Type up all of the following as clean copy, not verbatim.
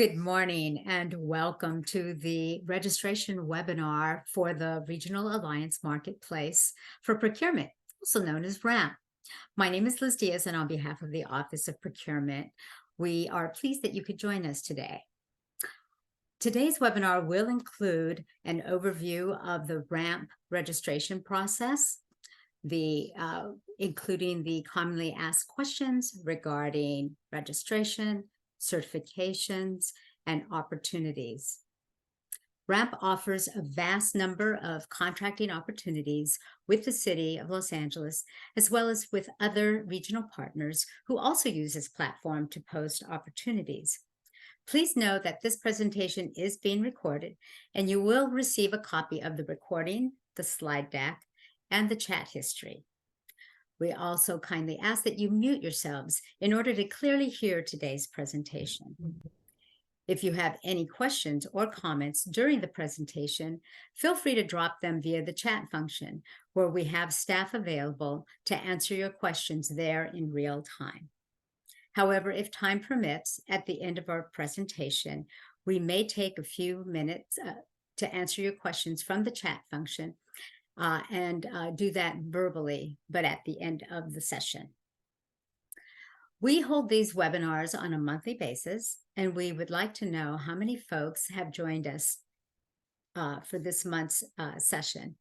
Good morning and welcome to the registration webinar for the Regional Alliance Marketplace for Procurement, also known as RAMP. My name is Liz Diaz, and on behalf of the Office of Procurement, we are pleased that you could join us today. Today's webinar will include an overview of the RAMP registration process, including the commonly asked questions regarding registration, certifications, and opportunities. RAMP offers a vast number of contracting opportunities with the City of Los Angeles, as well as with other regional partners who also use this platform to post opportunities. Please note that this presentation is being recorded, and you will receive a copy of the recording, the slide deck, and the chat history. We also kindly ask that you mute yourselves in order to clearly hear today's presentation. If you have any questions or comments during the presentation, feel free to drop them via the chat function, where we have staff available to answer your questions there in real time. However, if time permits, at the end of our presentation, we may take a few minutes to answer your questions from the chat function and do that verbally, but at the end of the session. We hold these webinars on a monthly basis, and we would like to know how many folks have joined us for this month's session.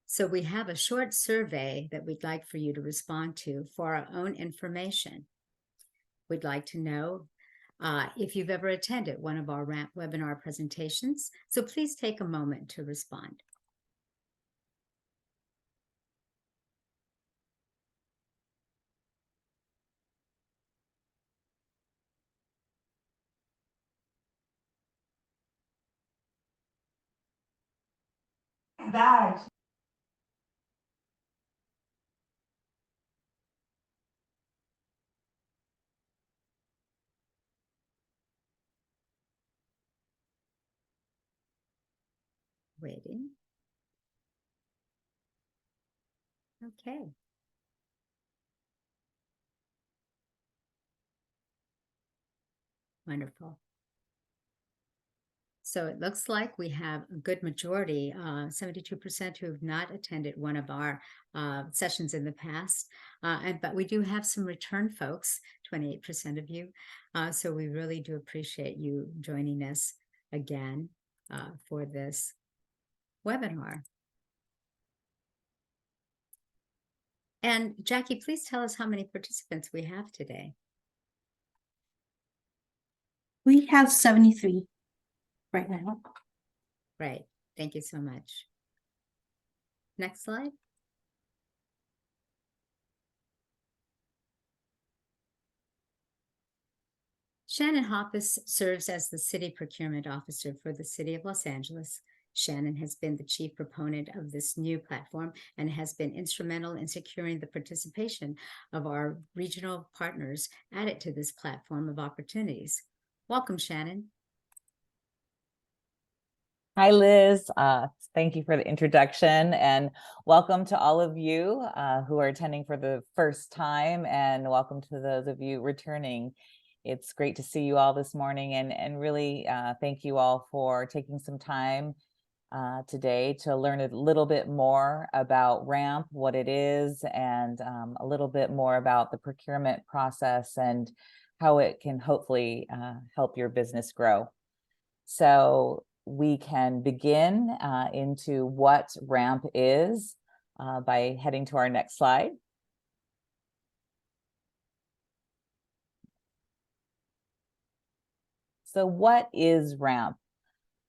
So we have a short survey that we'd like for you to respond to for our own information. We'd like to know if you've ever attended one of our RAMP webinar presentations, so please take a moment to respond. Bags. Waiting. Okay. Wonderful. So it looks like we have a good majority, 72% who have not attended one of our sessions in the past. But we do have some return folks, 28% of you. So we really do appreciate you joining us again for this webinar. And Jackie, please tell us how many participants we have today. We have 73 right now. Right. Thank you so much. Next slide. Shannon Hoppus serves as the City Procurement Officer for the City of Los Angeles. Shannon has been the chief proponent of this new platform and has been instrumental in securing the participation of our regional partners added to this platform of opportunities. Welcome, Shannon. Hi, Liz. Thank you for the introduction, and welcome to all of you who are attending for the first time, and welcome to those of you returning. It's great to see you all this morning, and really thank you all for taking some time today to learn a little bit more about RAMP, what it is, and a little bit more about the procurement process and how it can hopefully help your business grow. So we can begin into what RAMP is by heading to our next slide. So what is RAMP?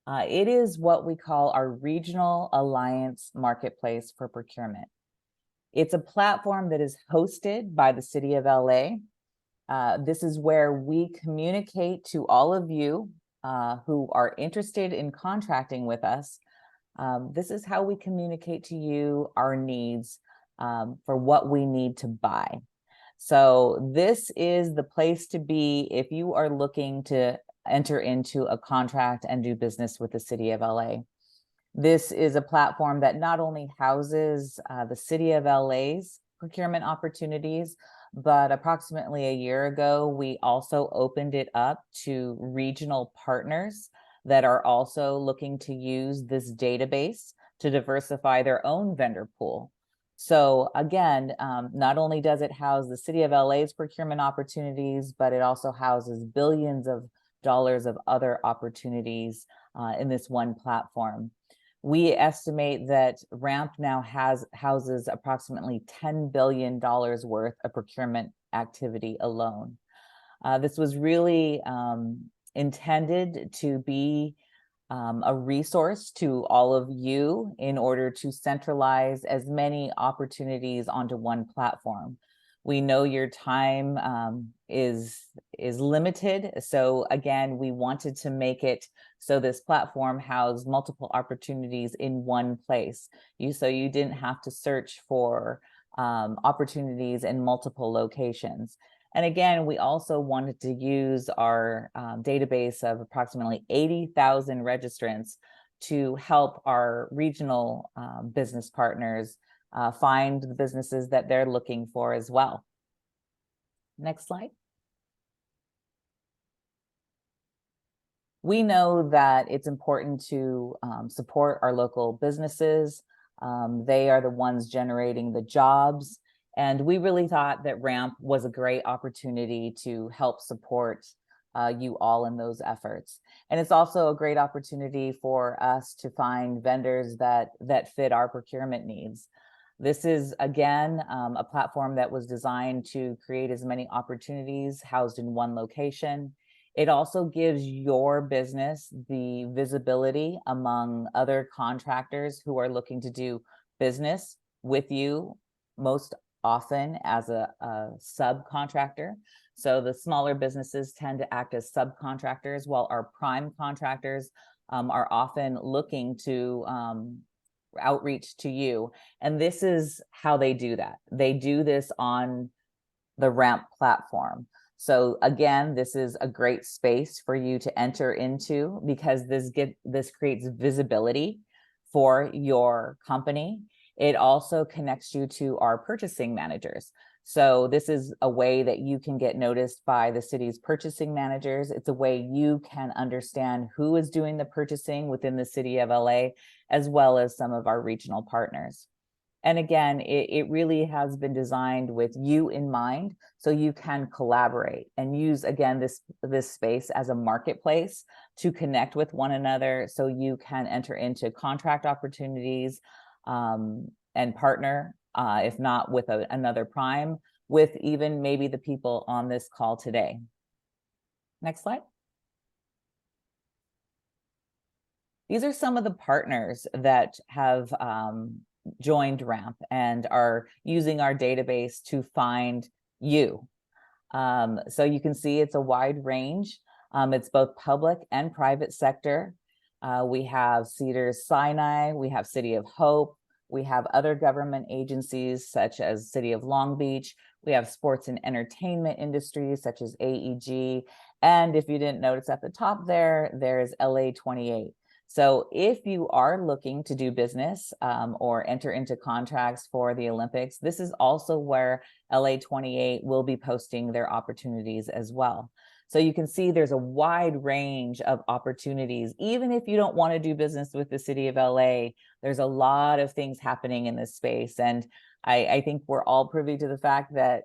It is what we call our Regional Alliance Marketplace for Procurement. It's a platform that is hosted by the City of LA. This is where we communicate to all of you who are interested in contracting with us. This is how we communicate to you our needs for what we need to buy. So this is the place to be if you are looking to enter into a contract and do business with the City of LA. This is a platform that not only houses the City of LA's procurement opportunities, but approximately a year ago, we also opened it up to regional partners that are also looking to use this database to diversify their own vendor pool. So again, not only does it house the City of LA's procurement opportunities, but it also houses billions of dollars of other opportunities in this one platform. We estimate that RAMP now houses approximately $10 billion worth of procurement activity alone. This was really intended to be a resource to all of you in order to centralize as many opportunities onto one platform. We know your time is limited. So again, we wanted to make it so this platform housed multiple opportunities in one place. So you didn't have to search for opportunities in multiple locations. And again, we also wanted to use our database of approximately 80,000 registrants to help our regional business partners find the businesses that they're looking for as well. Next slide. We know that it's important to support our local businesses. They are the ones generating the jobs. And we really thought that RAMP was a great opportunity to help support you all in those efforts. And it's also a great opportunity for us to find vendors that fit our procurement needs. This is, again, a platform that was designed to create as many opportunities housed in one location. It also gives your business the visibility among other contractors who are looking to do business with you, most often as a subcontractor. So the smaller businesses tend to act as subcontractors, while our prime contractors are often looking to outreach to you. And this is how they do that. They do this on the RAMP platform. So again, this is a great space for you to enter into, because this creates visibility for your company. It also connects you to our purchasing managers. So this is a way that you can get noticed by the city's purchasing managers. It's a way you can understand who is doing the purchasing within the City of LA, as well as some of our regional partners. And again, it really has been designed with you in mind, so you can collaborate and use, again, this space as a marketplace to connect with one another, so you can enter into contract opportunities and partner, if not with another prime, with even maybe the people on this call today. Next slide. These are some of the partners that have joined RAMP and are using our database to find you. So you can see it's a wide range. It's both public and private sector. We have Cedars-Sinai, we have City of Hope, we have other government agencies such as City of Long Beach, we have sports and entertainment industries such as AEG, and if you didn't notice at the top there's LA28. So if you are looking to do business or enter into contracts for the Olympics, this is also where LA28 will be posting their opportunities as well. So you can see there's a wide range of opportunities. Even if you don't want to do business with the City of LA, there's a lot of things happening in this space. And I think we're all privy to the fact that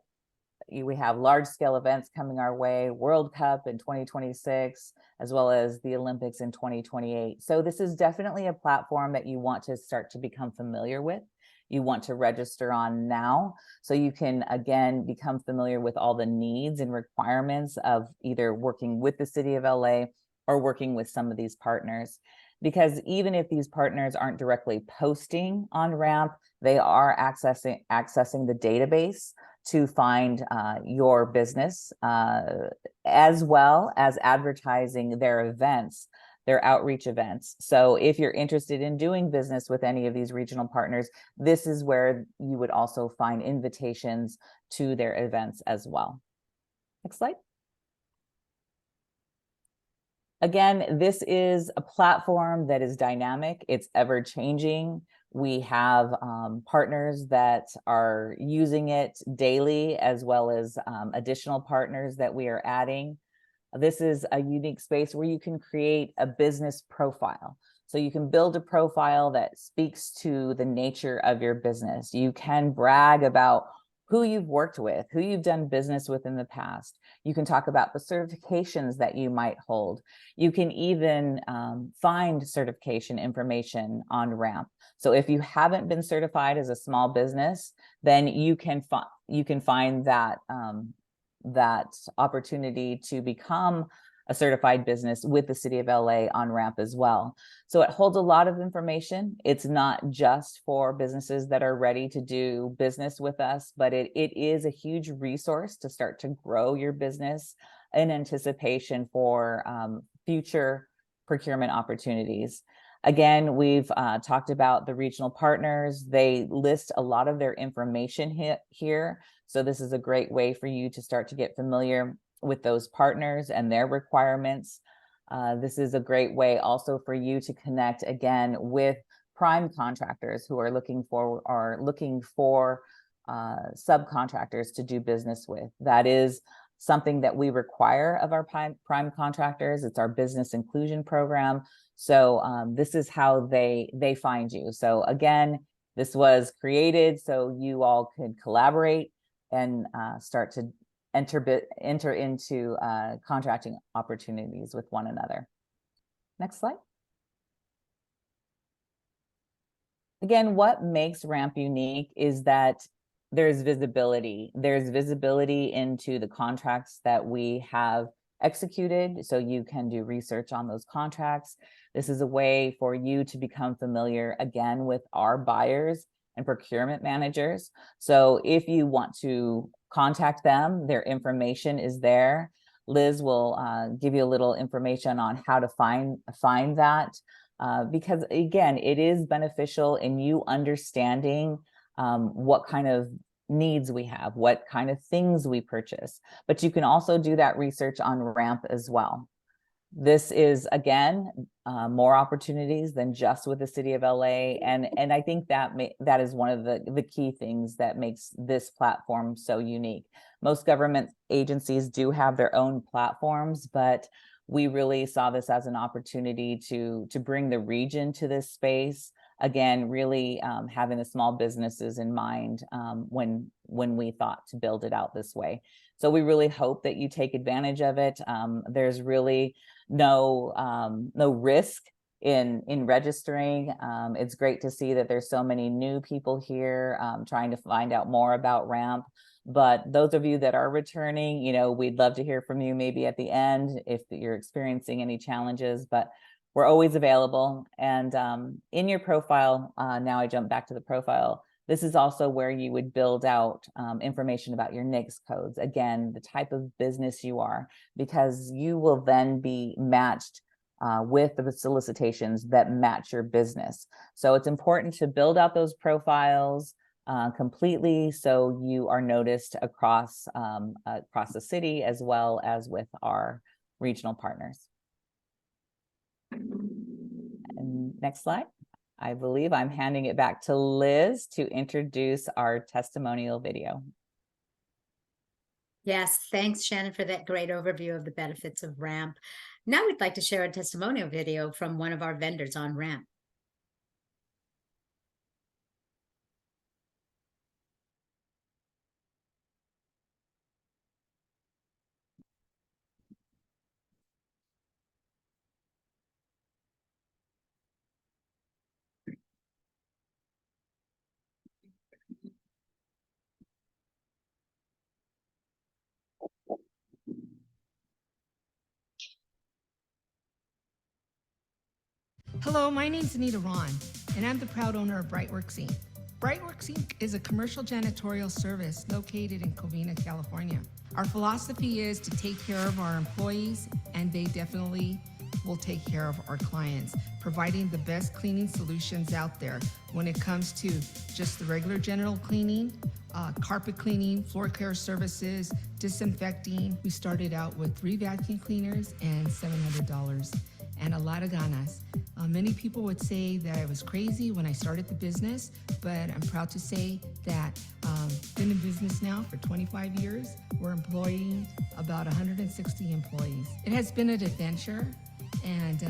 we have large scale events coming our way, World Cup in 2026, as well as the Olympics in 2028. So this is definitely a platform that you want to start to become familiar with. You want to register on now, so you can, again, become familiar with all the needs and requirements of either working with the City of LA or working with some of these partners. Because even if these partners aren't directly posting on RAMP, they are accessing the database to find your business, as well as advertising their events, their outreach events. So if you're interested in doing business with any of these regional partners, this is where you would also find invitations to their events as well. Next slide. Again, this is a platform that is dynamic, it's ever changing. We have partners that are using it daily, as well as additional partners that we are adding. This is a unique space where you can create a business profile. So you can build a profile that speaks to the nature of your business. You can brag about who you've worked with, who you've done business with in the past. You can talk about the certifications that you might hold. You can even find certification information on Ramp. So if you haven't been certified as a small business, then you can find that that opportunity to become a certified business with the City of LA on Ramp as well. So it holds a lot of information. It's not just for businesses that are ready to do business with us, but it is a huge resource to start to grow your business in anticipation for future procurement opportunities. Again, we've talked about the regional partners. They list a lot of their information here. So this is a great way for you to start to get familiar with those partners and their requirements. This is a great way also for you to connect again with prime contractors who are looking for subcontractors to do business with. That is something that we require of our prime contractors. It's our business inclusion program. So this is how they find you. So again, this was created so you all could collaborate and start to enter into contracting opportunities with one another. Next slide. Again, what makes Ramp unique is that there's visibility. There's visibility into the contracts that we have executed, so you can do research on those contracts. This is a way for you to become familiar again with our buyers and procurement managers. So if you want to contact them, their information is there. Liz will give you a little information on how to find that, because again, it is beneficial in you understanding what kind of needs we have, what kind of things we purchase, but you can also do that research on Ramp as well. This is, again, more opportunities than just with the City of LA. And I think that is one of the key things that makes this platform so unique. Most government agencies do have their own platforms, but we really saw this as an opportunity to bring the region to this space. Again, really having the small businesses in mind when we thought to build it out this way. So we really hope that you take advantage of it. There's really no risk in registering. It's great to see that there's so many new people here trying to find out more about Ramp. But those of you that are returning, we'd love to hear from you maybe at the end if you're experiencing any challenges, but we're always available. And in your profile, now I jump back to the profile, this is also where you would build out information about your NAICS codes. Again, the type of business you are, because you will then be matched with the solicitations that match your business. So it's important to build out those profiles completely so you are noticed across the city as well as with our regional partners. And next slide. I believe I'm handing it back to Liz to introduce our testimonial video. Yes, thanks, Shannon, for that great overview of the benefits of Ramp. Now we'd like to share a testimonial video from one of our vendors on Ramp. Hello, my name's Anita Ron, and I'm the proud owner of Brightworks Inc. Brightworks Inc. is a commercial janitorial service located in Covina, California. Our philosophy is to take care of our employees, and they definitely will take care of our clients, providing the best cleaning solutions out there when it comes to just the regular general cleaning, carpet cleaning, floor care services, disinfecting. We started out with 3 vacuum cleaners and $700 and a lot of ganas. Many people would say that I was crazy when I started the business, but I'm proud to say that been in business now for 25 years. We're employing about 160 employees. It has been an adventure, and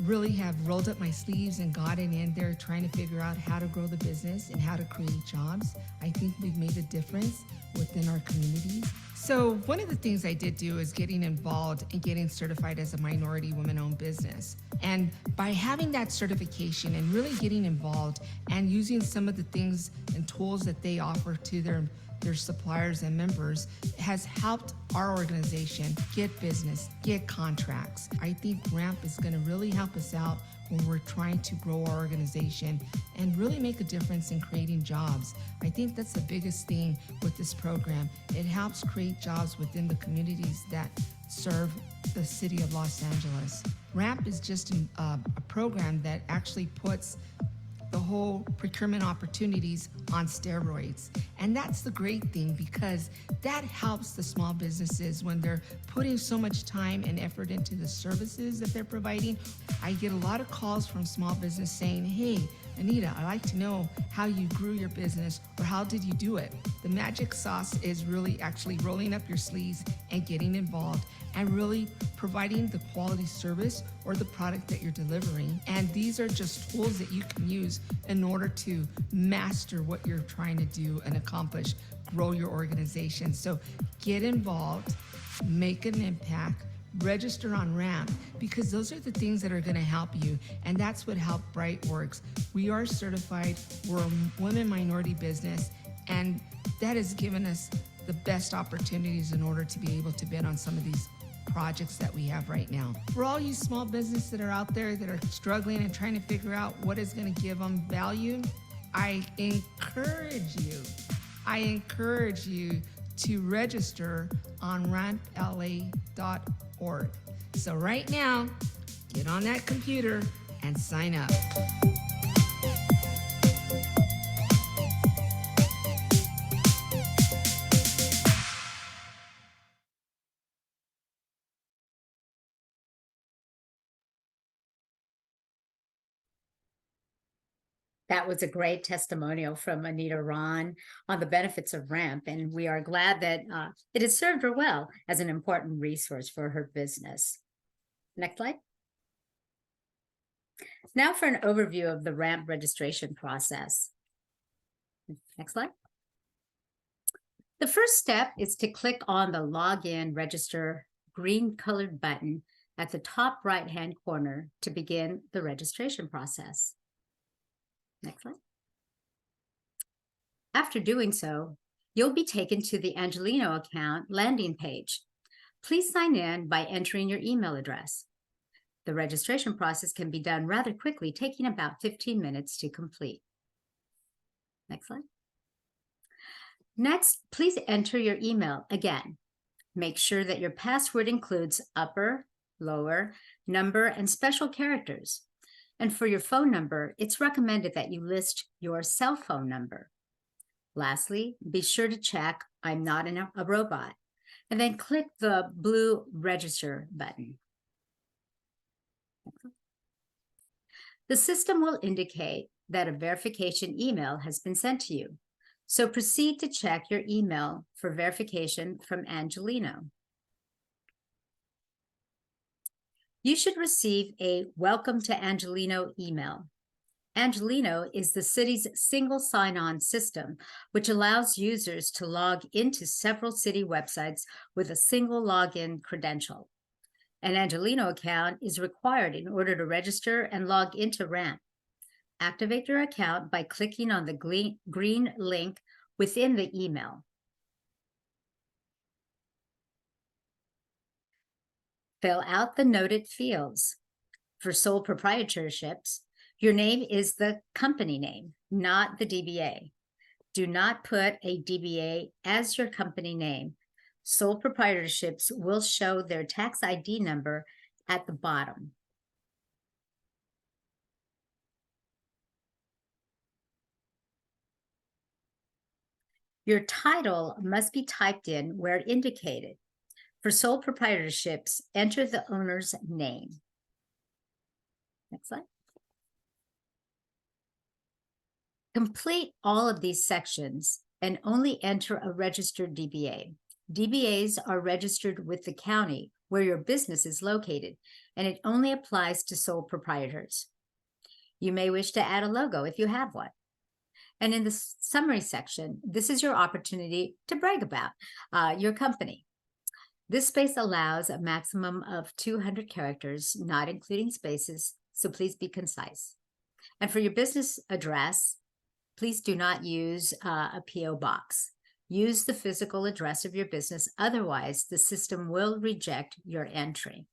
really have rolled up my sleeves and gotten in there trying to figure out how to grow the business and how to create jobs. I think we've made a difference within our communities. So one of the things I did do is getting involved and getting certified as a minority women-owned business. And by having that certification and really getting involved and using some of the things and tools that they offer to their suppliers and members has helped our organization get business, get contracts. I think RAMP is going to really help us out when we're trying to grow our organization and really make a difference in creating jobs. I think that's the biggest thing with this program. It helps create jobs within the communities that serve the city of Los Angeles. RAMP is just a program that actually puts the whole procurement opportunities on steroids. And that's the great thing, because that helps the small businesses when they're putting so much time and effort into the services that they're providing. I get a lot of calls from small business saying, hey, Anita, I'd like to know how you grew your business or how did you do it? The magic sauce is really actually rolling up your sleeves and getting involved and really providing the quality service or the product that you're delivering. And these are just tools that you can use in order to master what you're trying to do and accomplish, grow your organization. So get involved, make an impact, register on RAMP, because those are the things that are going to help you. And that's what Help Bright Works. We are certified, we're a women minority business, and that has given us the best opportunities in order to be able to bid on some of these projects that we have right now. For all you small businesses that are out there that are struggling and trying to figure out what is going to give them value, I encourage you to register on rampla.org. So right now, get on that computer and sign up. That was a great testimonial from Anita Ron on the benefits of RAMP, and we are glad that it has served her well as an important resource for her business. Next slide. Now for an overview of the RAMP registration process. Next slide. The first step is to click on the Login Register green colored button at the top right-hand corner to begin the registration process. Next slide. After doing so, you'll be taken to the Angelino account landing page. Please sign in by entering your email address. The registration process can be done rather quickly, taking about 15 minutes to complete. Next slide. Next, please enter your email again. Make sure that your password includes upper, lower, number, and special characters. And for your phone number, it's recommended that you list your cell phone number. Lastly, be sure to check I'm not a robot, and then click the blue register button. The system will indicate that a verification email has been sent to you. So proceed to check your email for verification from Angelino. You should receive a Welcome to Angelino email. Angelino is the city's single sign-on system, which allows users to log into several city websites with a single login credential. An Angelino account is required in order to register and log into RAMP. Activate your account by clicking on the green link within the email. Fill out the noted fields. For sole proprietorships, your name is the company name, not the DBA. Do not put a DBA as your company name. Sole proprietorships will show their tax ID number at the bottom. Your title must be typed in where indicated. For sole proprietorships, enter the owner's name. Next slide. Complete all of these sections and only enter a registered DBA. DBAs are registered with the county where your business is located, and it only applies to sole proprietors. You may wish to add a logo if you have one. And in the summary section, this is your opportunity to brag about your company. This space allows a maximum of 200 characters, not including spaces, so please be concise. And for your business address, please do not use a PO box. Use the physical address of your business, otherwise the system will reject your entry.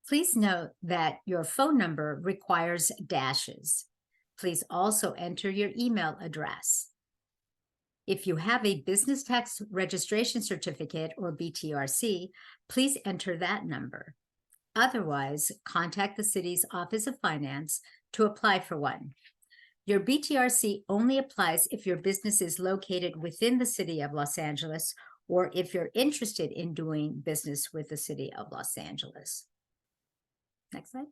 Please note that your phone number requires dashes. Please also enter your email address. If you have a business tax registration certificate or BTRC, please enter that number. Otherwise, contact the city's Office of Finance to apply for one. Your BTRC only applies if your business is located within the city of Los Angeles or if you're interested in doing business with the city of Los Angeles. Next slide.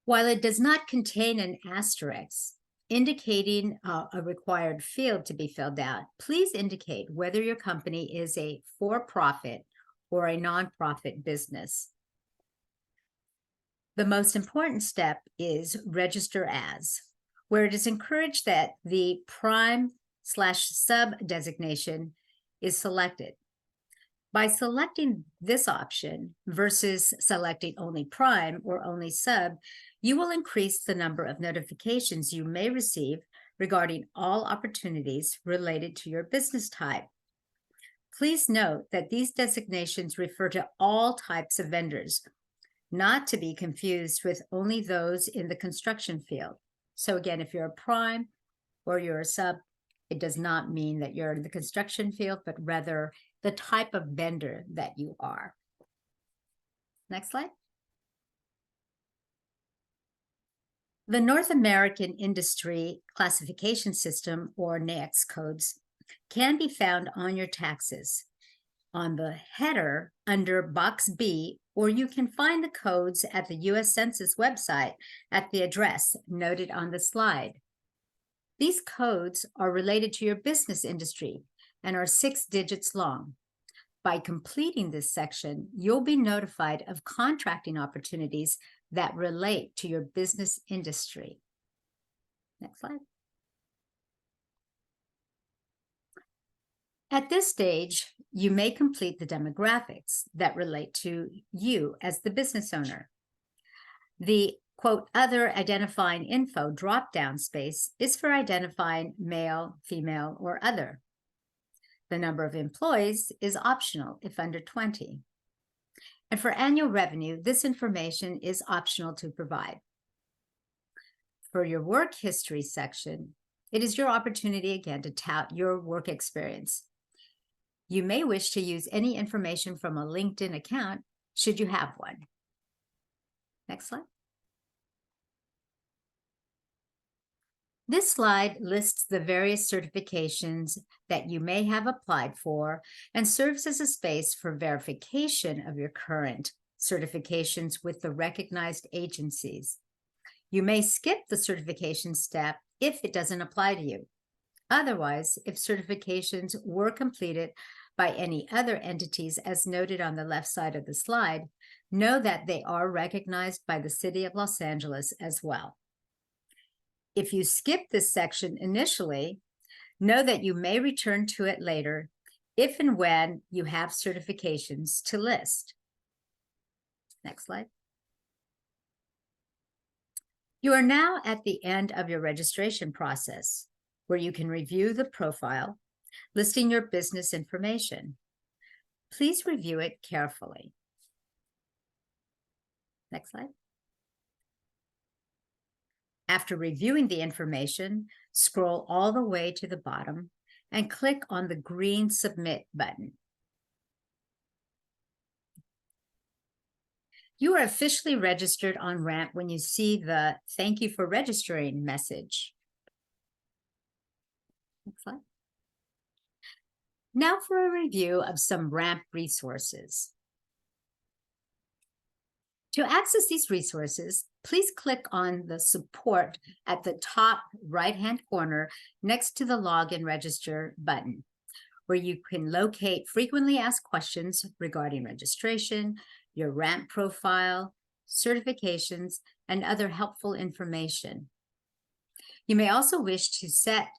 While it does not contain an asterisk indicating a required field to be filled out, please indicate whether your company is a for-profit or a nonprofit business. The most important step is register as, where it is encouraged that the prime/sub designation is selected. By selecting this option versus selecting only prime or only sub, you will increase the number of notifications you may receive regarding all opportunities related to your business type. Please note that these designations refer to all types of vendors, not to be confused with only those in the construction field. So again, if you're a prime or you're a sub, it does not mean that you're in the construction field, but rather the type of vendor that you are. Next slide. The North American Industry Classification System, or NAICS codes, can be found on your taxes on the header under Box B, or you can find the codes at the U.S. Census website at the address noted on the slide. These codes are related to your business industry and are 6 digits long. By completing this section, you'll be notified of contracting opportunities that relate to your business industry. Next slide. At this stage, you may complete the demographics that relate to you as the business owner. The quote, other identifying info drop-down space is for identifying male, female, or other. The number of employees is optional if under 20. And for annual revenue, this information is optional to provide. For your work history section, it is your opportunity again to tout your work experience. You may wish to use any information from a LinkedIn account should you have one. Next slide. This slide lists the various certifications that you may have applied for and serves as a space for verification of your current certifications with the recognized agencies. You may skip the certification step if it doesn't apply to you. Otherwise, if certifications were completed by any other entities as noted on the left side of the slide, know that they are recognized by the City of Los Angeles as well. If you skip this section initially, know that you may return to it later if and when you have certifications to list. Next slide. You are now at the end of your registration process, where you can review the profile, listing your business information. Please review it carefully. Next slide. After reviewing the information, scroll all the way to the bottom and click on the green Submit button. You are officially registered on RAMP when you see the "Thank you for registering" message. Next slide. Now for a review of some RAMP resources. To access these resources, please click on the support at the top right-hand corner next to the Login Register button, where you can locate frequently asked questions regarding registration, your RAMP profile, certifications, and other helpful information. You may also wish to set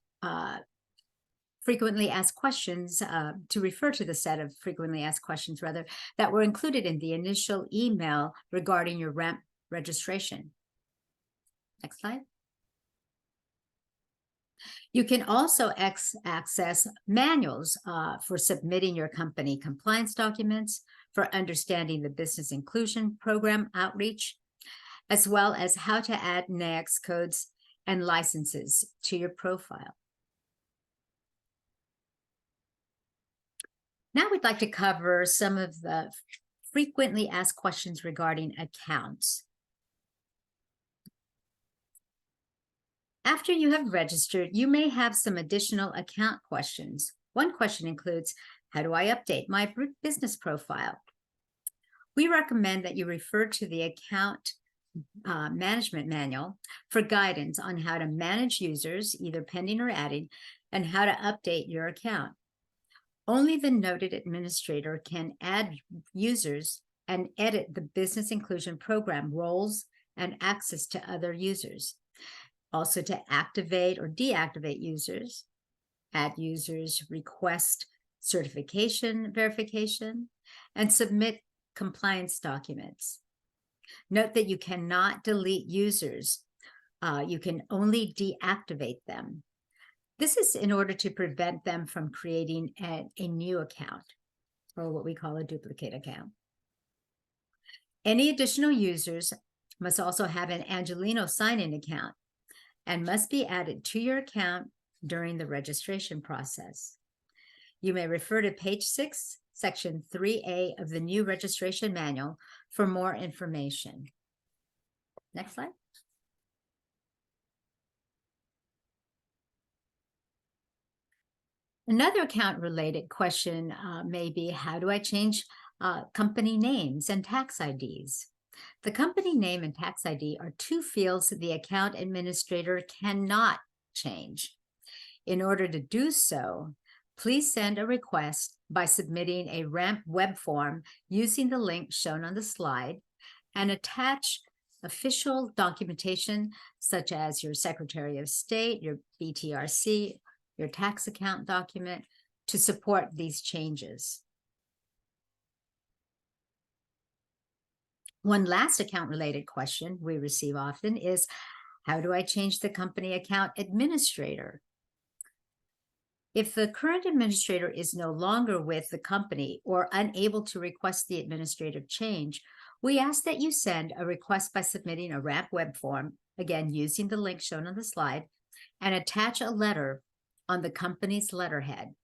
frequently asked questions, to refer to the set of frequently asked questions, rather, that were included in the initial email regarding your RAMP registration. Next slide. You can also access manuals for submitting your company compliance documents, for understanding the business inclusion program outreach, as well as how to add NAICS codes and licenses to your profile. Now we'd like to cover some of the frequently asked questions regarding accounts. After you have registered, you may have some additional account questions. One question includes, how do I update my business profile? We recommend that you refer to the account management manual for guidance on how to manage users, either pending or adding, and how to update your account. Only the noted administrator can add users and edit the business inclusion program roles and access to other users. Also to activate or deactivate users, add users, request certification verification, and submit compliance documents. Note that you cannot delete users. You can only deactivate them. This is in order to prevent them from creating a new account, or what we call a duplicate account. Any additional users must also have an Angelino sign-in account and must be added to your account during the registration process. You may refer to page 6, section 3A of the new registration manual for more information. Next slide. Another account-related question may be, how do I change company names and tax IDs? The company name and tax ID are two fields that the account administrator cannot change. In order to do so, please send a request by submitting a RAMP web form using the link shown on the slide and attach official documentation such as your Secretary of State, your BTRC, your tax account document to support these changes. One last account-related question we receive often is, how do I change the company account administrator? If the current administrator is no longer with the company or unable to request the administrative change, we ask that you send a request by submitting a RAMP web form, again, using the link shown on the slide, and attach a letter on the company's letterhead.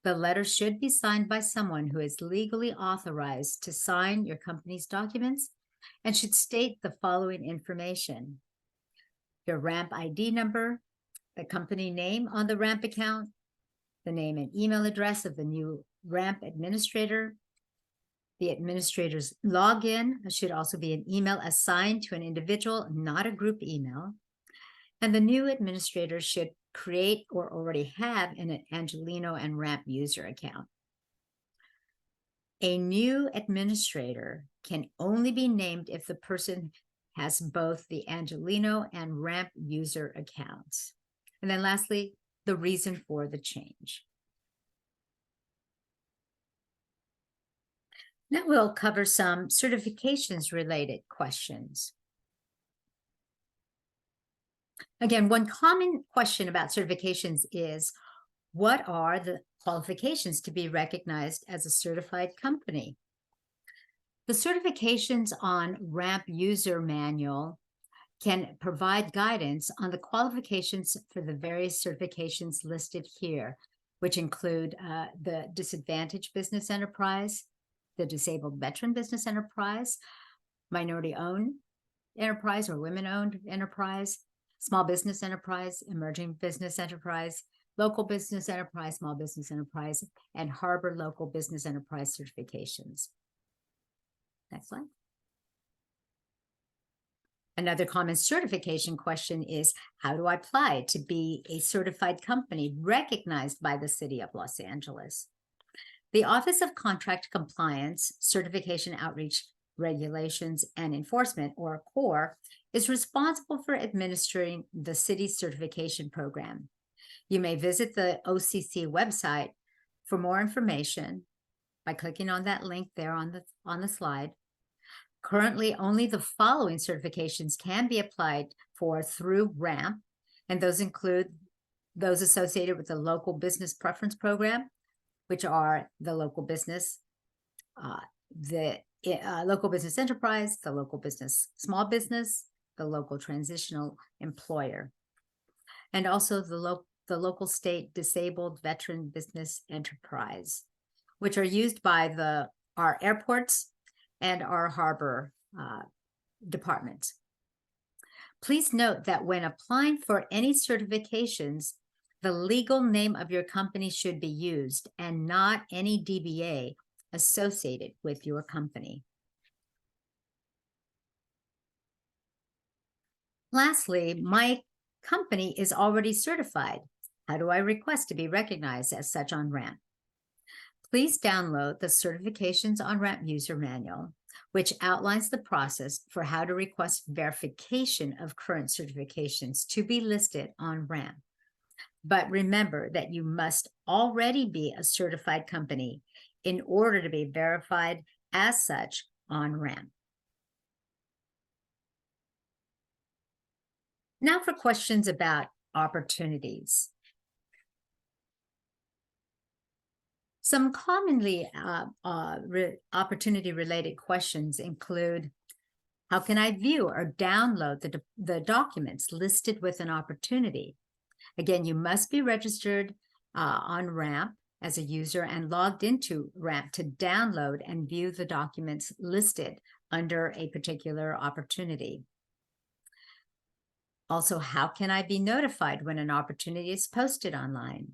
The letter should be signed by someone who is legally authorized to sign your company's documents and should state the following information: your RAMP ID number, the company name on the RAMP account, the name and email address of the new RAMP administrator. The administrator's login should also be an email assigned to an individual, not a group email. And the new administrator should create or already have an Angelino and RAMP user account. A new administrator can only be named if the person has both the Angelino and RAMP user accounts. And then lastly, the reason for the change. Now we'll cover some certifications related questions. Again, one common question about certifications is, what are the qualifications to be recognized as a certified company? The certifications on RAMP user manual can provide guidance on the qualifications for the various certifications listed here, which include the disadvantaged business enterprise, the disabled veteran business enterprise, minority-owned enterprise or women-owned enterprise, small business enterprise, emerging business enterprise, local business enterprise, small business enterprise, and Harbor local business enterprise certifications. Next slide. Another common certification question is, how do I apply to be a certified company recognized by the City of Los Angeles? The Office of Contract Compliance, Certification Outreach, Regulations, and Enforcement, or CORE, is responsible for administering the city's certification program. You may visit the OCC website for more information by clicking on that link there on the slide. Currently, only the following certifications can be applied for through RAMP, and those include those associated with the Local Business Preference Program, which are the local business, local business enterprise, the local business small business, the local transitional employer, and also the local state disabled veteran business enterprise, which are used by our airports and our harbor departments. Please note that when applying for any certifications, the legal name of your company should be used and not any DBA associated with your company. Lastly, my company is already certified. How do I request to be recognized as such on RAMP? Please download the Certifications on RAMP User Manual, which outlines the process for how to request verification of current certifications to be listed on RAMP. But remember that you must already be a certified company in order to be verified as such on RAMP. Now for questions about opportunities. Some commonly opportunity-related questions include, how can I view or download the documents listed with an opportunity? Again, you must be registered on RAMP as a user and logged into RAMP to download and view the documents listed under a particular opportunity. Also, how can I be notified when an opportunity is posted online?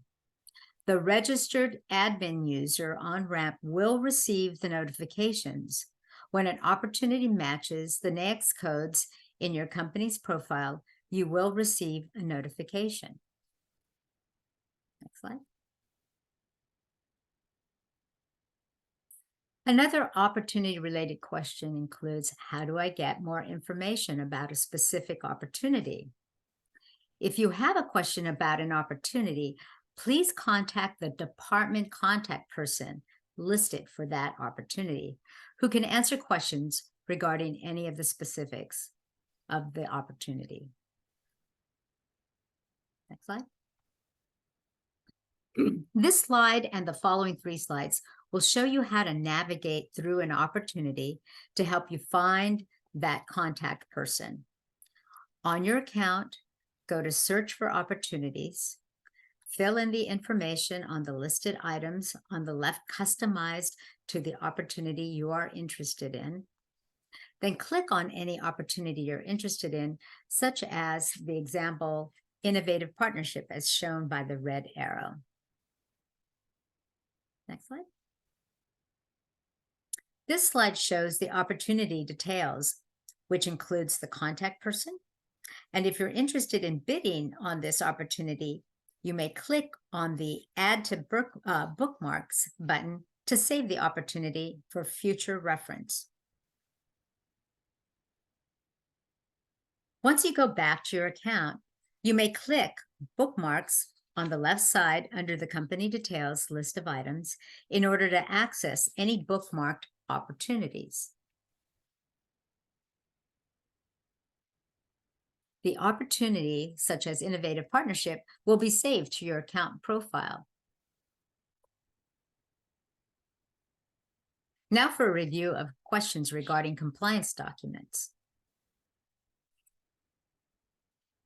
The registered admin user on RAMP will receive the notifications. When an opportunity matches the NAICS codes in your company's profile, you will receive a notification. Next slide. Another opportunity-related question includes, how do I get more information about a specific opportunity? If you have a question about an opportunity, please contact the department contact person listed for that opportunity, who can answer questions regarding any of the specifics of the opportunity. Next slide. This slide and the following 3 slides will show you how to navigate through an opportunity to help you find that contact person. On your account, go to Search for Opportunities, fill in the information on the listed items on the left customized to the opportunity you are interested in. Then click on any opportunity you're interested in, such as the example, Innovative Partnership, as shown by the red arrow. Next slide. This slide shows the opportunity details, which includes the contact person. And if you're interested in bidding on this opportunity, you may click on the Add to Bookmarks button to save the opportunity for future reference. Once you go back to your account, you may click Bookmarks on the left side under the company details list of items in order to access any bookmarked opportunities. The opportunity, such as Innovative Partnership, will be saved to your account profile. Now for a review of questions regarding compliance documents.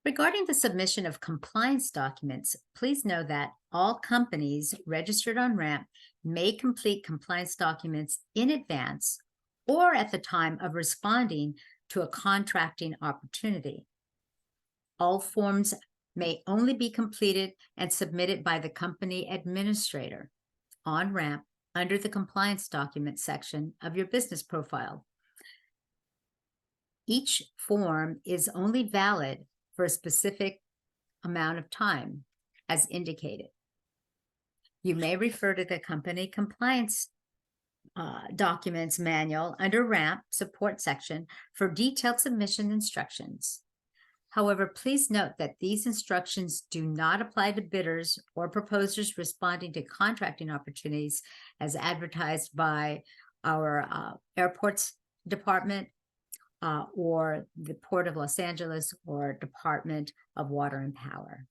Regarding the submission of compliance documents, please know that all companies registered on RAMP may complete compliance documents in advance or at the time of responding to a contracting opportunity. All forms may only be completed and submitted by the company administrator on RAMP under the compliance document section of your business profile. Each form is only valid for a specific amount of time as indicated. You may refer to the company compliance documents manual under RAMP support section for detailed submission instructions. However, please note that these instructions do not apply to bidders or proposers responding to contracting opportunities as advertised by our airports department or the Port of Los Angeles or Department of Water and Power.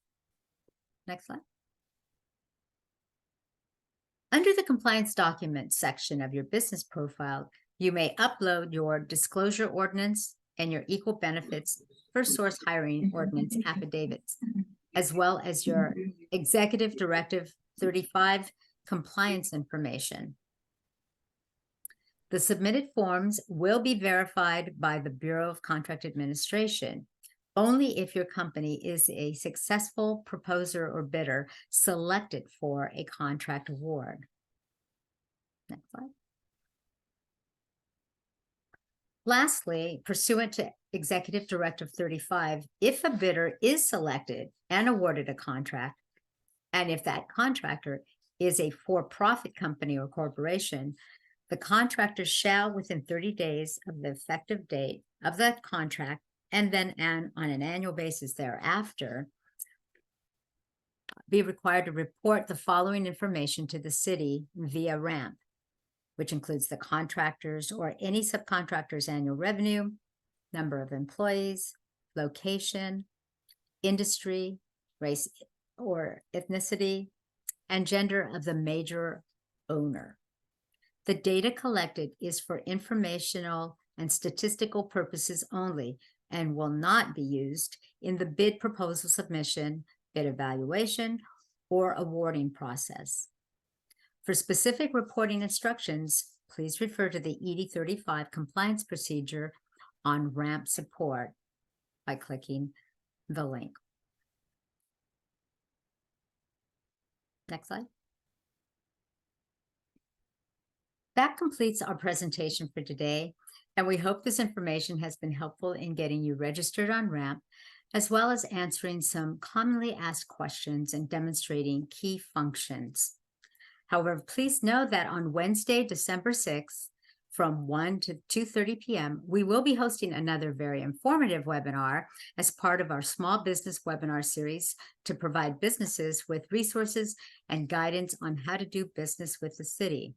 Next slide. Under the compliance documents section of your business profile, you may upload your disclosure ordinance and your equal benefits first source hiring ordinance affidavits, as well as your Executive Directive 35 compliance information. The submitted forms will be verified by the Bureau of Contract Administration only if your company is a successful proposer or bidder selected for a contract award. Next slide. Lastly, pursuant to Executive Directive 35, if a bidder is selected and awarded a contract, and if that contractor is a for-profit company or corporation, the contractor shall, within 30 days of the effective date of that contract, and then on an annual basis thereafter, be required to report the following information to the city via RAMP, which includes the contractor's or any subcontractor's annual revenue, number of employees, location, industry, race or ethnicity, and gender of the major owner. The data collected is for informational and statistical purposes only and will not be used in the bid proposal submission, bid evaluation, or awarding process. For specific reporting instructions, please refer to the ED 35 compliance procedure on RAMP support by clicking the link. Next slide. That completes our presentation for today, and we hope this information has been helpful in getting you registered on RAMP, as well as answering some commonly asked questions and demonstrating key functions. However, please know that on Wednesday, December 6th, from 1 to 2:30 p.m., we will be hosting another very informative webinar as part of our small business webinar series to provide businesses with resources and guidance on how to do business with the city.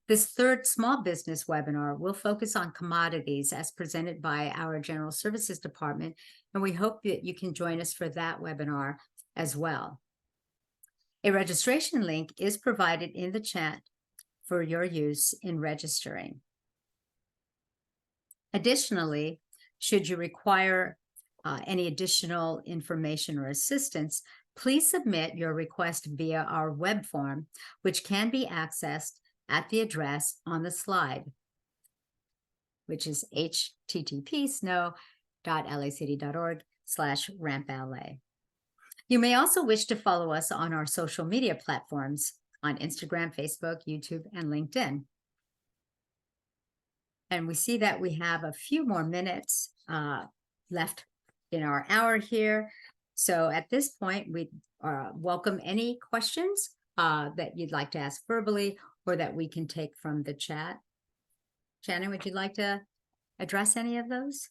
This third small business webinar will focus on commodities as presented by our General Services Department, and we hope that you can join us for that webinar as well. A registration link is provided in the chat for your use in registering. Additionally, should you require any additional information or assistance, please submit your request via our web form, which can be accessed at the address on the slide, which is http://snow.lacity.org/rampla. You may also wish to follow us on our social media platforms on Instagram, Facebook, YouTube, and LinkedIn. And we see that we have a few more minutes left in our hour here. So at this point, we welcome any questions that you'd like to ask verbally or that we can take from the chat. Shannon, would you like to address any of those?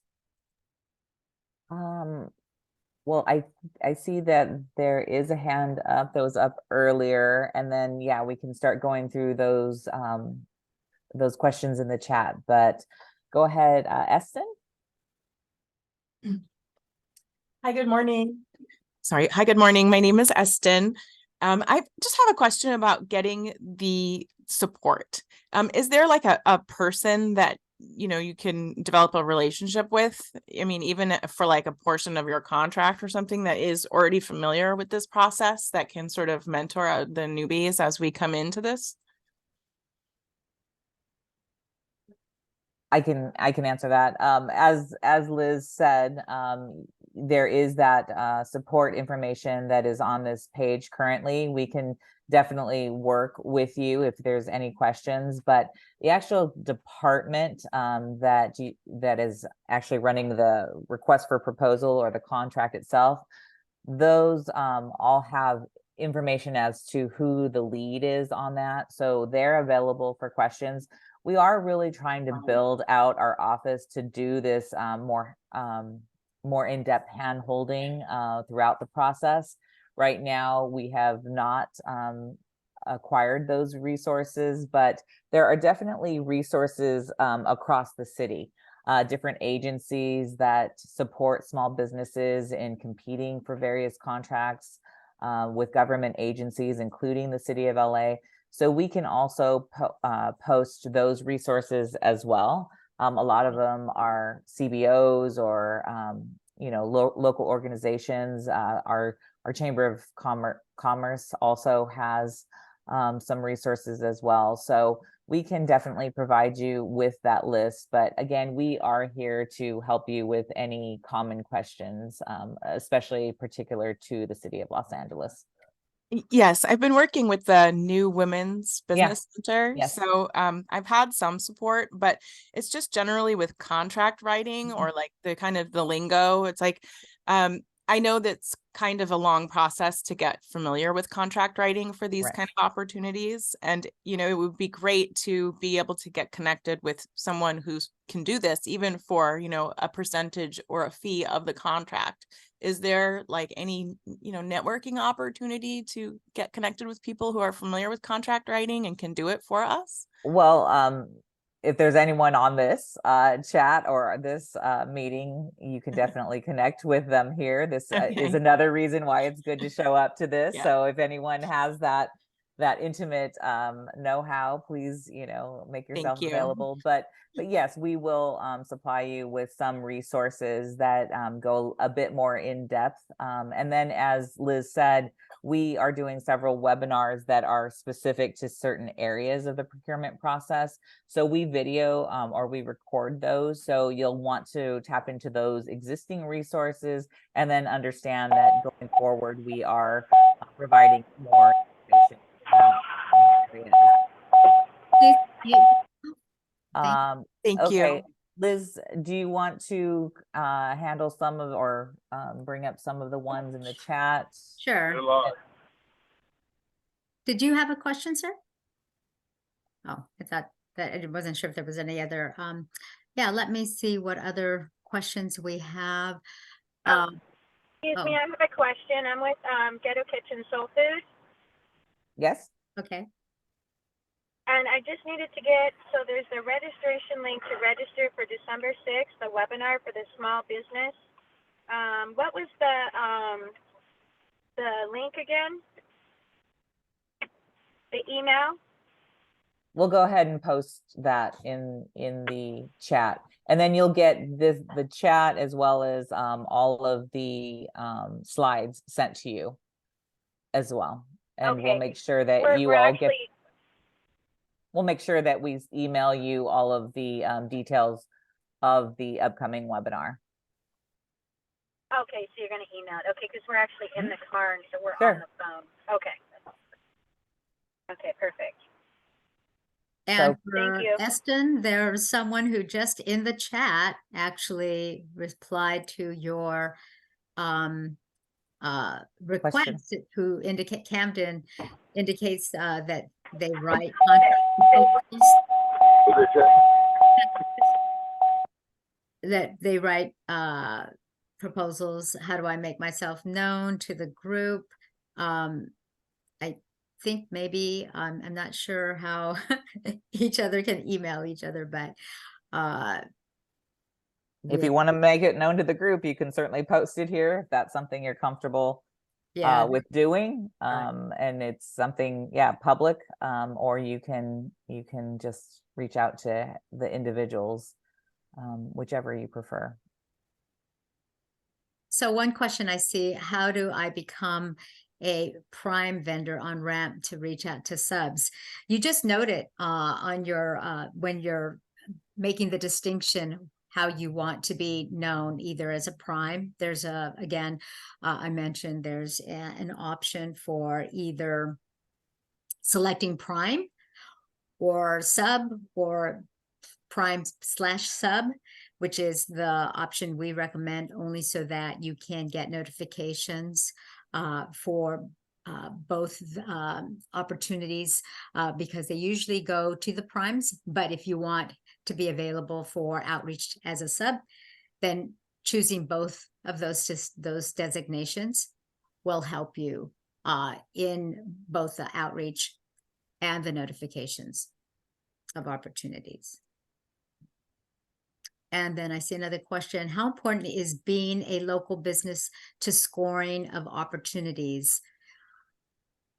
Well, I see that there is a hand up that was up earlier, and then yeah, we can start going through those questions in the chat. But go ahead, Eston. Hi, good morning. Hi, good morning. My name is Eston. I just have a question about getting the support. Is there like a person that you can develop a relationship with? I mean, even for like a portion of your contract or something that is already familiar with this process that can sort of mentor the newbies as we come into this? I can answer that. As Liz said, there is that support information that is on this page currently. We can definitely work with you if there's any questions, but the actual department that is actually running the request for proposal or the contract itself, those all have information as to who the lead is on that. So they're available for questions. We are really trying to build out our office to do this more in-depth hand-holding throughout the process. Right now, we have not acquired those resources, but there are definitely resources across the city. Different agencies that support small businesses in competing for various contracts with government agencies, including the city of LA. So we can also post those resources as well. A lot of them are CBOs or local organizations. Our Chamber of Commerce also has some resources as well. So we can definitely provide you with that list. But again, we are here to help you with any common questions, especially particular to the city of Los Angeles. Yes, I've been working with the New Women's Business Center. Yes. So I've had some support, but it's just generally with contract writing or like the kind of the lingo. It's like I know that's kind of a long process to get familiar with contract writing for these Right. kind of opportunities. And, it would be great to be able to get connected with someone who can do this, even for, a percentage or a fee of the contract. Is there like any, networking opportunity to get connected with people who are familiar with contract writing and can do it for us? Well, if there's anyone on this chat or this meeting, you can definitely connect with them here. This is Okay. another reason why it's good to show up to this. Yeah. So if anyone has that intimate know-how, please, make yourself you. available. But yes, we will supply you with some resources that go a bit more in depth. And then, as Liz said, we are doing several webinars that are specific to certain areas of the procurement process. So we video or we record those. So you'll want to tap into those existing resources and then understand that going forward, we are providing more information. Please, you- Thank Okay, you. Liz, do you want to handle some of or bring up some of the ones in the chat? Sure. Did you have a question, sir? Oh, I thought that I wasn't sure if there was any other. Yeah, let me see what other questions we have. Excuse me, I have a question. I'm with Ghetto Kitchen Soul Food, Yes. Okay. and I just needed to get, so there's the registration link to register for December 6th, the webinar for the small business. What was the link again? The email? We'll go ahead and post that in the chat, and then you'll get the chat as well as all of the slides sent to you as well. And we'll Okay. make sure that we'll make sure that we email you all of the details of the upcoming webinar. Okay, so you're going to email it. Okay, because we're actually in the car and so we're Sure. on the phone. Okay. Okay, perfect. And So- for Thank you. Eston, there's someone who just in the chat actually replied to your request, who indicate Camden indicates that they write contract proposals, that they write proposals. How do I make myself known to the group? I think maybe I'm not sure how each other can email each other, but If you want to make it known to the group, you can certainly post it here if that's something you're comfortable yeah, with doing. Right. And it's something, public, or you can just reach out to the individuals, whichever you prefer. So one question I see, how do I become a prime vendor on Ramp to reach out to subs? You just noted on your when you're making the distinction how you want to be known, either as a prime. There's again, I mentioned there's an option for either selecting prime or sub or prime/sub, which is the option we recommend, only so that you can get notifications for both opportunities, because they usually go to the primes. But if you want to be available for outreach as a sub, then choosing both of those designations will help you in both the outreach and the notifications of opportunities. And then I see another question: how important is being a local business to scoring of opportunities?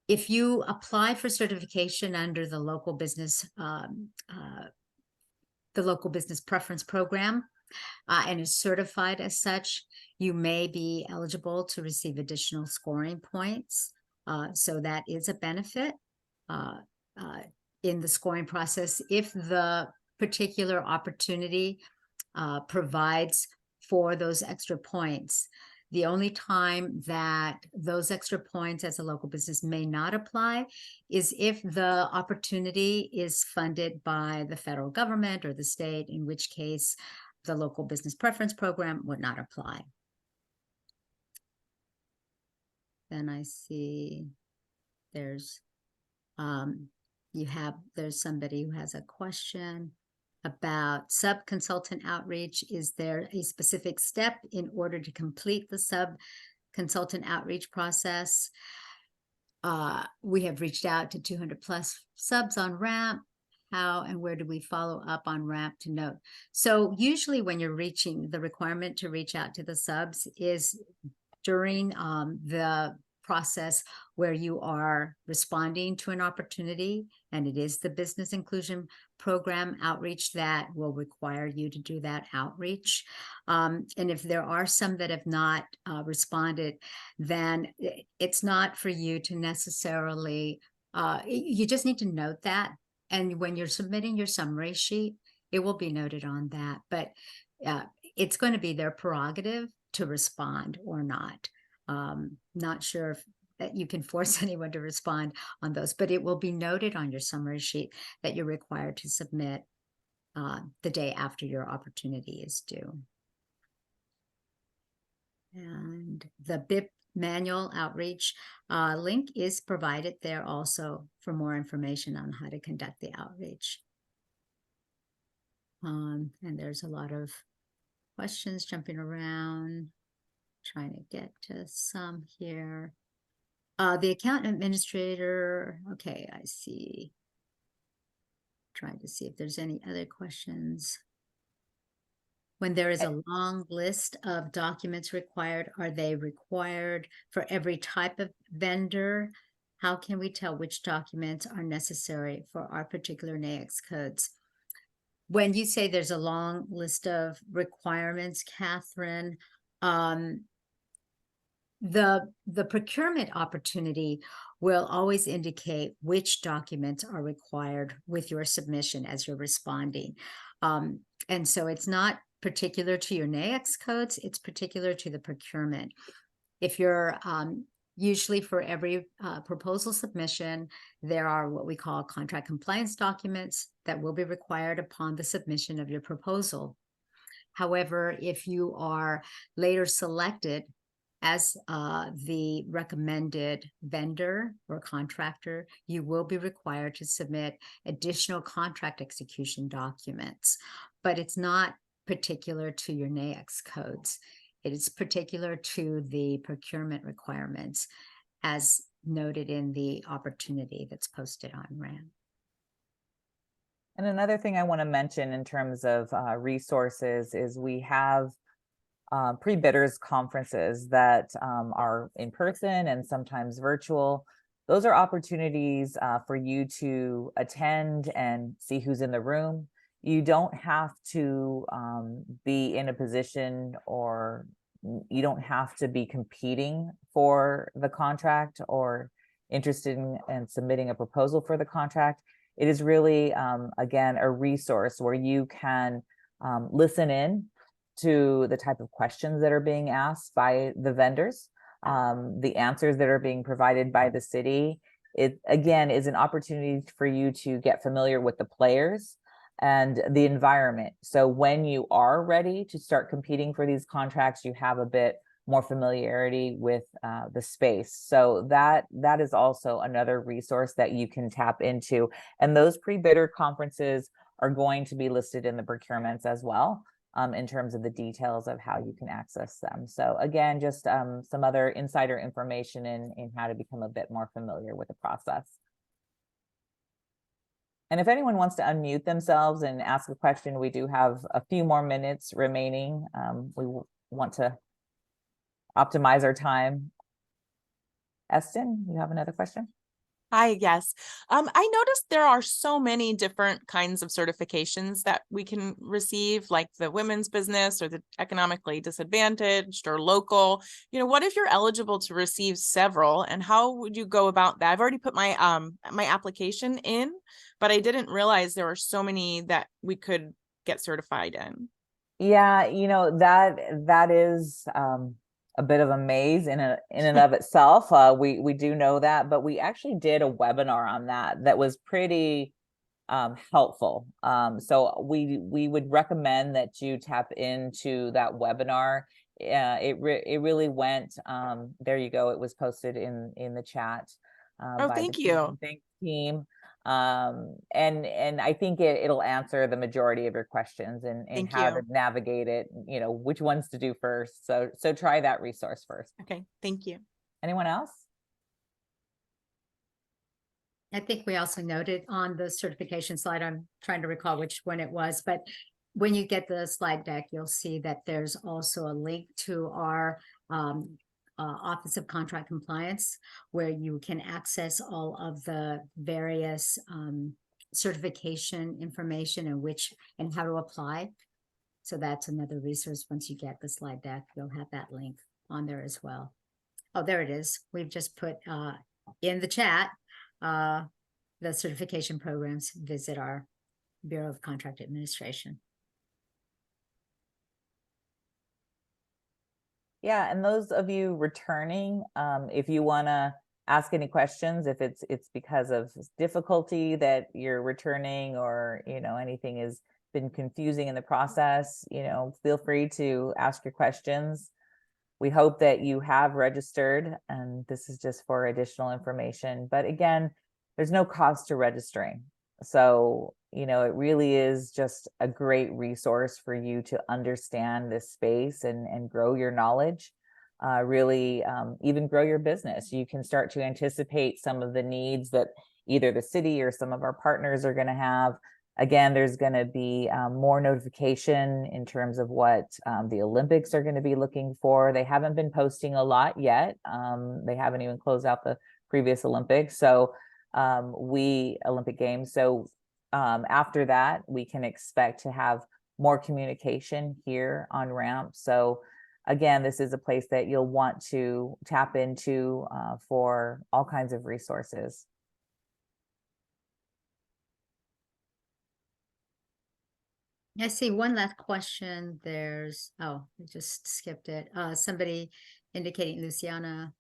If you apply for certification under the local business preference program, and is certified as such, you may be eligible to receive additional scoring points. So that is a benefit in the scoring process if the particular opportunity provides for those extra points. The only time that those extra points as a local business may not apply is if the opportunity is funded by the federal government or the state, in which case the local business preference program would not apply. Then I see there's somebody who has a question about sub-consultant outreach. Is there a specific step in order to complete the sub-consultant outreach process? We have reached out to 200+ subs on RAMP. How and where do we follow up on RAMP to note? So usually when you're reaching, the requirement to reach out to the subs is during the process where you are responding to an opportunity, and it is the business inclusion program outreach that will require you to do that outreach. And if there are some that have not responded, then it's not for you to necessarily, you just need to note that. And when you're submitting your summary sheet, it will be noted on that, but it's going to be their prerogative to respond or not. Not sure if that you can force anyone to respond on those, but it will be noted on your summary sheet that you're required to submit the day after your opportunity is due. And the BIP manual outreach link is provided there also for more information on how to conduct the outreach. And there's a lot of questions jumping around, trying to get to some here. The account administrator, okay, I see. Trying to see if there's any other questions. When there is a long list of documents required, are they required for every type of vendor? How can we tell which documents are necessary for our particular NAICS codes? When you say there's a long list of requirements, Catherine, the procurement opportunity will always indicate which documents are required with your submission as you're responding. And so it's not particular to your NAICS codes, it's particular to the procurement. If you're usually for every proposal submission, there are what we call contract compliance documents that will be required upon the submission of your proposal. However, if you are later selected as the recommended vendor or contractor, you will be required to submit additional contract execution documents, but it's not particular to your NAICS codes. It is particular to the procurement requirements as noted in the opportunity that's posted on RAMP. And another thing I want to mention in terms of resources is we have pre-bidders conferences that are in person and sometimes virtual. Those are opportunities for you to attend and see who's in the room. You don't have to be in a position, or you don't have to be competing for the contract or interested in submitting a proposal for the contract. It is really, again, a resource where you can listen in to the type of questions that are being asked by the vendors, the answers that are being provided by the city. It again is an opportunity for you to get familiar with the players and the environment. So when you are ready to start competing for these contracts, you have a bit more familiarity with the space. So that is also another resource that you can tap into. And those pre-bidder conferences are going to be listed in the procurements as well, in terms of the details of how you can access them. So again, just some other insider information in how to become a bit more familiar with the process. And if anyone wants to unmute themselves and ask a question, we do have a few more minutes remaining. We want to optimize our time. Eston, you have another question? Hi, yes. I noticed there are so many different kinds of certifications that we can receive, like the women's business or the economically disadvantaged or local. What if you're eligible to receive several, and how would you go about that? I've already put my my application in, but I didn't realize there were so many that we could get certified in. Yeah, that is a bit of a maze in and of itself. We do know that, but we actually did a webinar on that was pretty helpful. So we would recommend that you tap into that webinar. It really went, there you go. It was posted in the chat Oh, by thank the you. team. And I think it'll answer the majority of your questions and Thank how you. to navigate it, which ones to do first. So try that resource first. Okay, thank you. Anyone else? I think we also noted on the certification slide, I'm trying to recall which one it was, but when you get the slide deck, you'll see that there's also a link to our Office of Contract Compliance, where you can access all of the various certification information and how to apply. So that's another resource. Once you get the slide deck, you'll have that link on there as well. Oh, there it is. We've just put in the chat the certification programs. Visit our Bureau of Contract Administration. Yeah, and those of you returning, if you want to ask any questions, if it's because of difficulty that you're returning, or anything has been confusing in the process, feel free to ask your questions. We hope that you have registered, and this is just for additional information. But again, there's no cost to registering. So, it really is just a great resource for you to understand this space and grow your knowledge, really even grow your business. You can start to anticipate some of the needs that either the city or some of our partners are going to have. Again, there's going to be more notification in terms of what the Olympics are going to be looking for. They haven't been posting a lot yet. They haven't even closed out the previous Olympics. So Olympic Games. So after that, we can expect to have more communication here on RAMP. So again, this is a place that you'll want to tap into for all kinds of resources. I see one last question. There's, I just skipped it. Somebody indicating Luciana,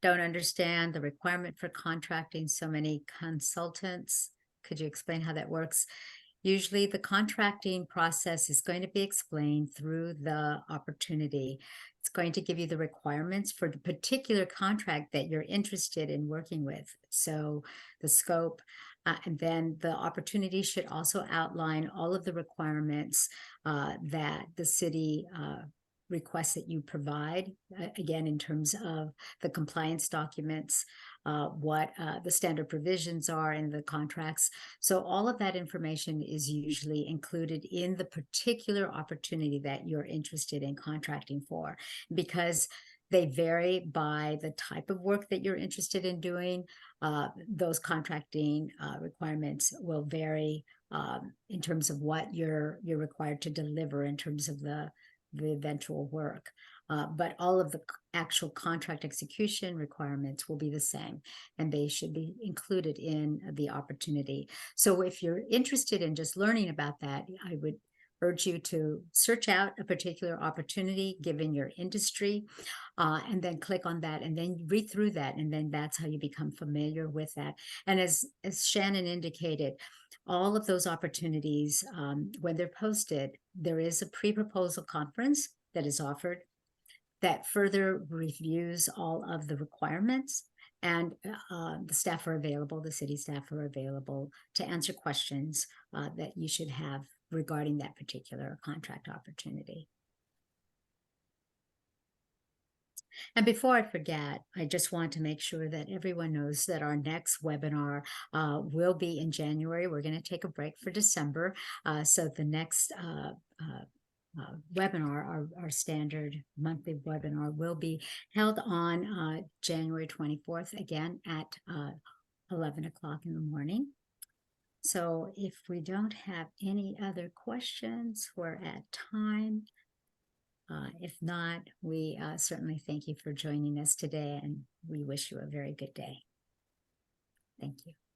don't understand the requirement for contracting so many consultants. Could you explain how that works? Usually the contracting process is going to be explained through the opportunity. It's going to give you the requirements for the particular contract that you're interested in working with. So the scope, and then the opportunity should also outline all of the requirements that the city requests that you provide, again, in terms of the compliance documents, what the standard provisions are in the contracts. So all of that information is usually included in the particular opportunity that you're interested in contracting for, because they vary by the type of work that you're interested in doing. Those contracting requirements will vary in terms of what you're required to deliver in terms of the the eventual work. But all of the actual contract execution requirements will be the same, and they should be included in the opportunity. So if you're interested in just learning about that, I would urge you to search out a particular opportunity given your industry, and then click on that and then read through that. And then that's how you become familiar with that. And as Shannon indicated, all of those opportunities, when they're posted, there is a pre-proposal conference that is offered that further reviews all of the requirements, and the staff are available, the city staff are available to answer questions that you should have regarding that particular contract opportunity. And before I forget, I just want to make sure that everyone knows that our next webinar will be in January. We're going to take a break for December. So the next webinar, our standard monthly webinar, will be held on January 24th, again at 11 o'clock in the morning. So if we don't have any other questions, we're at time. If not, we certainly thank you for joining us today, and we wish you a very good day. Thank you.